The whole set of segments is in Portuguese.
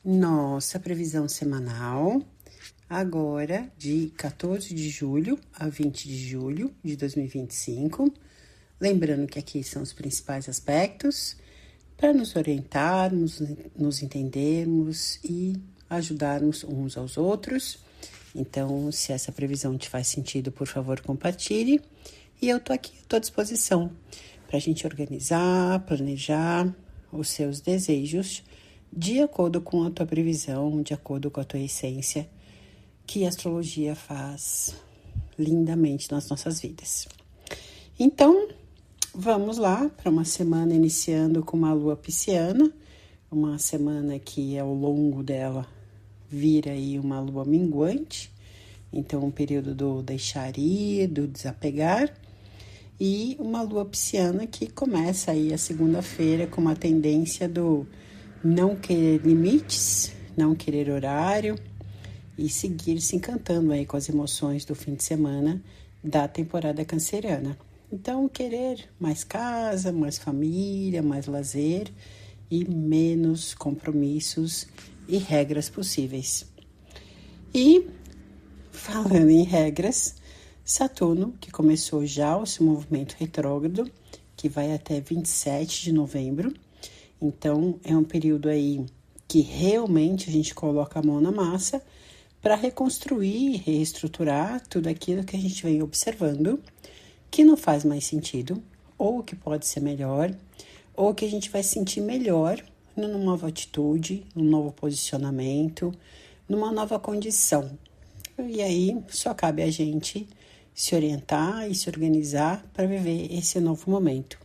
nossa previsão semanal, agora de 14 de julho a 20 de julho de 2025. Lembrando que aqui são os principais aspectos para nos orientarmos, nos entendermos e ajudarmos uns aos outros. Então, se essa previsão te faz sentido, por favor, compartilhe. E eu tô aqui, tô à disposição para a gente organizar, planejar os seus desejos de acordo com a tua previsão, de acordo com a tua essência, que a astrologia faz lindamente nas nossas vidas. Então, vamos lá para uma semana iniciando com uma lua pisciana, uma semana que ao longo dela vira aí uma lua minguante, então um período do deixar ir, do desapegar, e uma lua pisciana que começa aí a segunda-feira com uma tendência do não querer limites, não querer horário e seguir se encantando aí com as emoções do fim de semana da temporada canceriana. Então, querer mais casa, mais família, mais lazer e menos compromissos e regras possíveis. E, falando em regras, Saturno, que começou já o seu movimento retrógrado, que vai até 27 de novembro. Então, é um período aí que realmente a gente coloca a mão na massa para reconstruir, reestruturar tudo aquilo que a gente vem observando, que não faz mais sentido, ou que pode ser melhor, ou que a gente vai sentir melhor numa nova atitude, num novo posicionamento, numa nova condição. E aí só cabe a gente se orientar e se organizar para viver esse novo momento.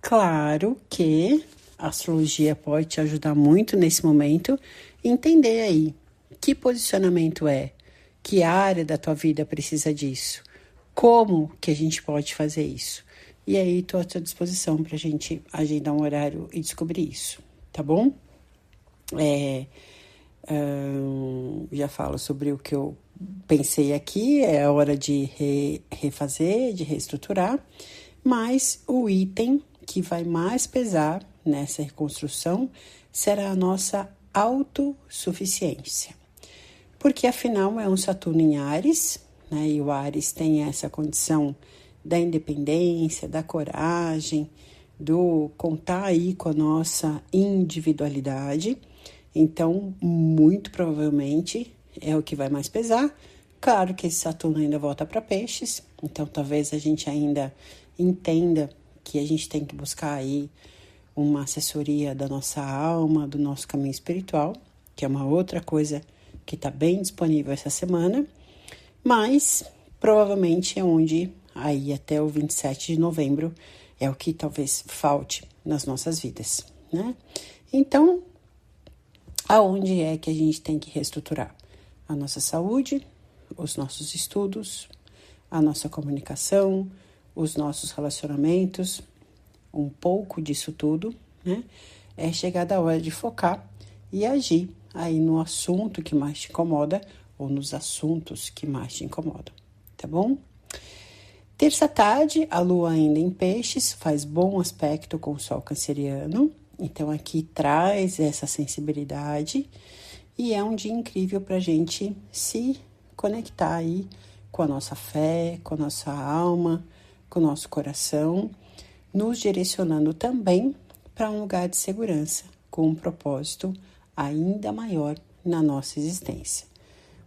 Claro que a astrologia pode te ajudar muito nesse momento, entender aí que posicionamento é, que área da tua vida precisa disso, como que a gente pode fazer isso. E aí estou à tua disposição para a gente agendar um horário e descobrir isso, tá bom? Já falo sobre o que eu pensei aqui, é a hora de refazer, de reestruturar, mas o item que vai mais pesar nessa reconstrução será a nossa autossuficiência. Porque afinal é um Saturno em Áries, né? E o Áries tem essa condição da independência, da coragem, do contar aí com a nossa individualidade. Então, muito provavelmente é o que vai mais pesar. Claro que esse Saturno ainda volta para Peixes, então talvez a gente ainda entenda que a gente tem que buscar aí uma assessoria da nossa alma, do nosso caminho espiritual, que é uma outra coisa que está bem disponível essa semana, mas provavelmente é onde aí até o 27 de novembro é o que talvez falte nas nossas vidas, né? Então, aonde é que a gente tem que reestruturar? A nossa saúde, os nossos estudos, a nossa comunicação, os nossos relacionamentos, um pouco disso tudo, né? É chegada a hora de focar e agir aí no assunto que mais te incomoda ou nos assuntos que mais te incomodam, tá bom? Terça tarde, a lua ainda em Peixes, faz bom aspecto com o sol canceriano, então aqui traz essa sensibilidade e é um dia incrível para a gente se conectar aí com a nossa fé, com a nossa alma, com o nosso coração, nos direcionando também para um lugar de segurança, com um propósito ainda maior na nossa existência.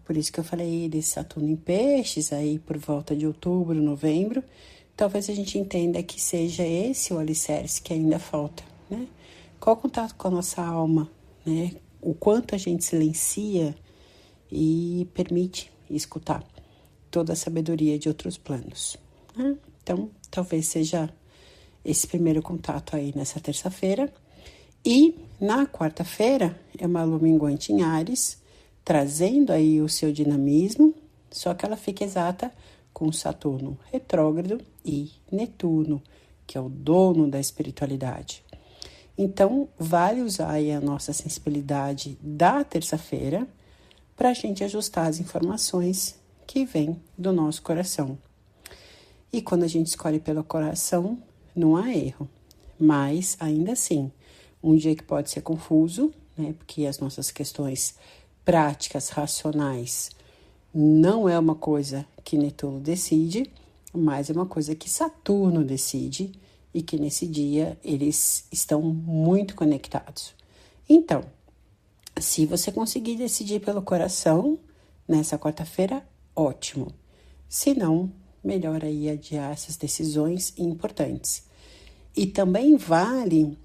Por isso que eu falei desse Saturno em Peixes, aí por volta de outubro, novembro, talvez a gente entenda que seja esse o alicerce que ainda falta, né? Qual o contato com a nossa alma, né? O quanto a gente silencia e permite escutar toda a sabedoria de outros planos, né? Então, talvez seja esse primeiro contato aí nessa terça-feira. E na quarta-feira é uma lua minguante em Áries, trazendo aí o seu dinamismo, só que ela fica exata com Saturno retrógrado e Netuno, que é o dono da espiritualidade. Então, vale usar aí a nossa sensibilidade da terça-feira para a gente ajustar as informações que vêm do nosso coração. E quando a gente escolhe pelo coração, não há erro. Mas, ainda assim, um dia que pode ser confuso, né? Porque as nossas questões práticas, racionais, não é uma coisa que Netuno decide, mas é uma coisa que Saturno decide e que nesse dia eles estão muito conectados. Então, se você conseguir decidir pelo coração nessa quarta-feira, ótimo. Se não, melhor aí adiar essas decisões importantes. E também vale,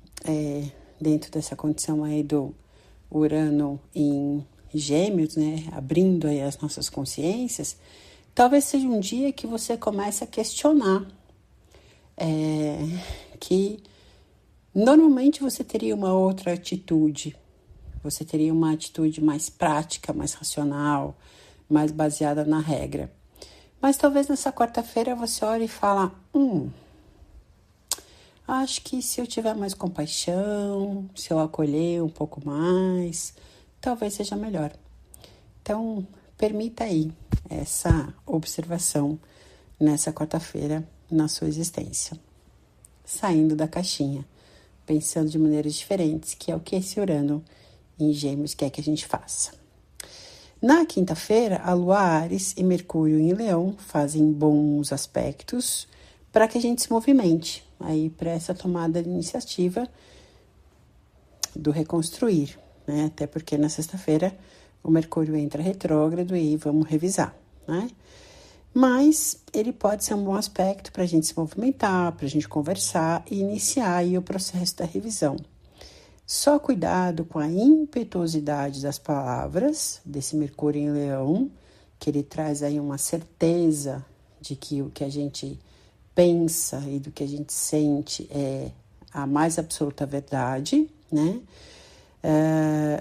dentro dessa condição aí do Urano em Gêmeos, né, abrindo aí as nossas consciências, talvez seja um dia que você comece a questionar, que normalmente você teria uma outra atitude, você teria uma atitude mais prática, mais racional, mais baseada na regra. Mas talvez nessa quarta-feira você olhe e fala, acho que se eu tiver mais compaixão, se eu acolher um pouco mais, talvez seja melhor. Então, permita aí essa observação nessa quarta-feira na sua existência. Saindo da caixinha, pensando de maneiras diferentes, que é o que esse Urano em Gêmeos quer que a gente faça. Na quinta-feira, a Lua Áries e Mercúrio em Leão fazem bons aspectos para que a gente se movimente aí para essa tomada de iniciativa do reconstruir, né? Até porque na sexta-feira o Mercúrio entra retrógrado e vamos revisar, né? Mas ele pode ser um bom aspecto para a gente se movimentar, para a gente conversar e iniciar aí o processo da revisão. Só cuidado com a impetuosidade das palavras desse Mercúrio em Leão, que ele traz aí uma certeza de que o que a gente pensa e do que a gente sente é a mais absoluta verdade, né?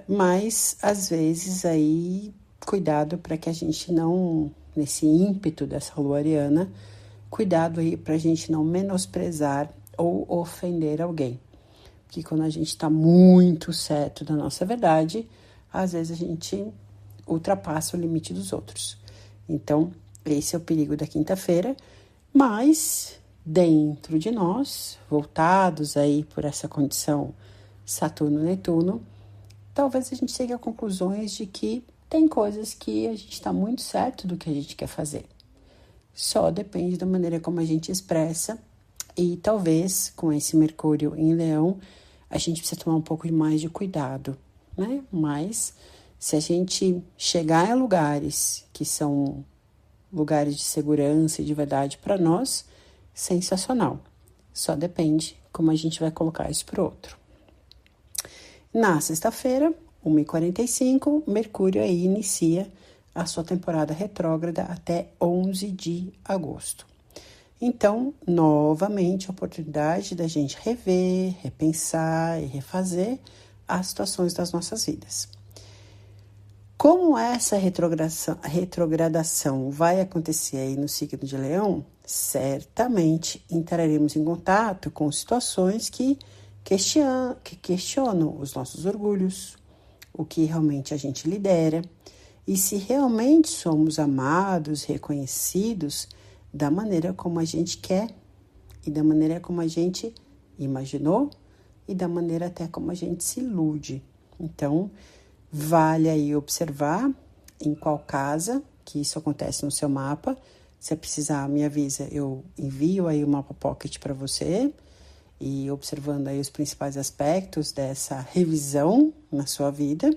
Mas, às vezes, aí, cuidado para que a gente não, nesse ímpeto dessa lua ariana, cuidado aí para a gente não menosprezar ou ofender alguém. Porque quando a gente está muito certo da nossa verdade, às vezes a gente ultrapassa o limite dos outros. Então, esse é o perigo da quinta-feira, mas dentro de nós, voltados aí por essa condição Saturno-Netuno, talvez a gente chegue a conclusões de que tem coisas que a gente está muito certo do que a gente quer fazer. Só depende da maneira como a gente expressa e talvez com esse Mercúrio em Leão a gente precisa tomar um pouco mais de cuidado, né? Mas se a gente chegar a lugares que são lugares de segurança e de verdade para nós, sensacional. Só depende como a gente vai colocar isso para o outro. Na sexta-feira, 1h45, Mercúrio aí inicia a sua temporada retrógrada até 11 de agosto. Então, novamente, a oportunidade da gente rever, repensar e refazer as situações das nossas vidas. Como essa retrogradação vai acontecer aí no signo de Leão, certamente entraremos em contato com situações que questionam os nossos orgulhos, o que realmente a gente lidera, e se realmente somos amados, reconhecidos da maneira como a gente quer, e da maneira como a gente imaginou, e da maneira até como a gente se ilude. Então, vale aí observar em qual casa que isso acontece no seu mapa. Se precisar, me avisa, eu envio aí o mapa pocket para você, e observando aí os principais aspectos dessa revisão na sua vida.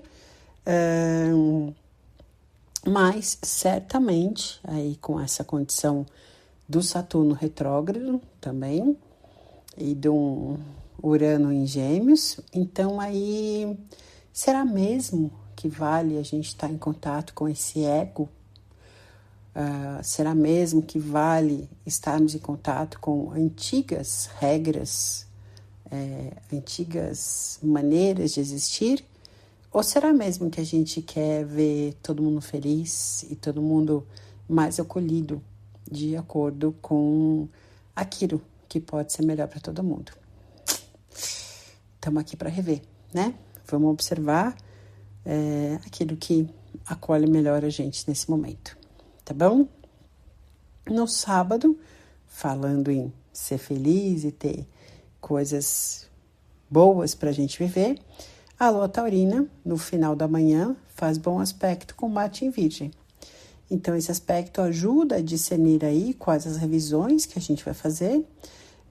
Mas, certamente, aí com essa condição do Saturno retrógrado também, e do Urano em Gêmeos, então aí, será mesmo que vale a gente estar em contato com esse ego? Será mesmo que vale estarmos em contato com antigas regras, antigas maneiras de existir? Ou será mesmo que a gente quer ver todo mundo feliz e todo mundo mais acolhido de acordo com aquilo que pode ser melhor para todo mundo? Estamos aqui para rever, né? Vamos observar aquilo que acolhe melhor a gente nesse momento, tá bom? No sábado, falando em ser feliz e ter coisas boas para a gente viver, A Lua Taurina, no final da manhã, faz bom aspecto com Marte em Virgem. Então, esse aspecto ajuda a discernir aí quais as revisões que a gente vai fazer,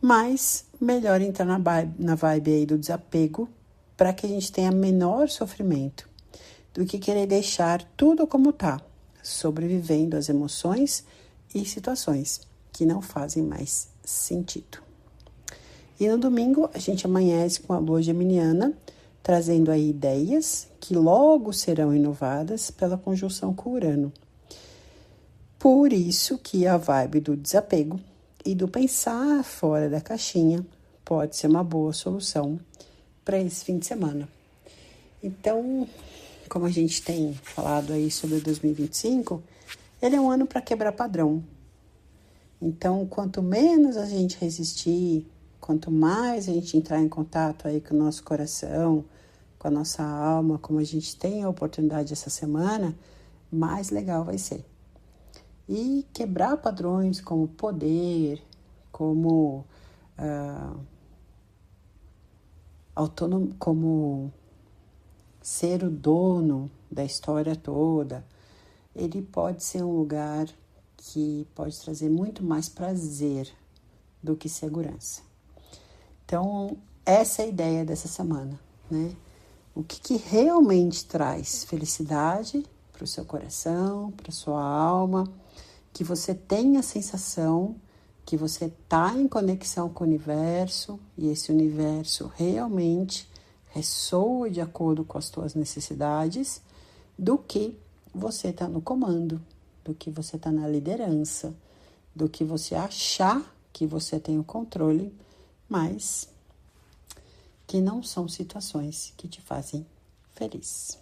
mas melhor entrar na vibe aí do desapego para que a gente tenha menor sofrimento do que querer deixar tudo como tá, sobrevivendo às emoções e situações que não fazem mais sentido. E no domingo, a gente amanhece com a Lua Geminiana, trazendo aí ideias que logo serão inovadas pela conjunção com Urano. Por isso que a vibe do desapego e do pensar fora da caixinha pode ser uma boa solução para esse fim de semana. Então, como a gente tem falado aí sobre 2025, ele é um ano para quebrar padrão. Então, quanto menos a gente resistir, quanto mais a gente entrar em contato aí com o nosso coração, com a nossa alma, como a gente tem a oportunidade essa semana, mais legal vai ser. E quebrar padrões como poder, como autônomo, como ser o dono da história toda, ele pode ser um lugar que pode trazer muito mais prazer do que segurança. Então, essa é a ideia dessa semana, né? O que realmente traz felicidade para o seu coração, para a sua alma, que você tenha a sensação que você está em conexão com o universo e esse universo realmente ressoa de acordo com as suas necessidades, do que você está no comando, do que você está na liderança, do que você achar que você tem o controle, mas que não são situações que te fazem feliz.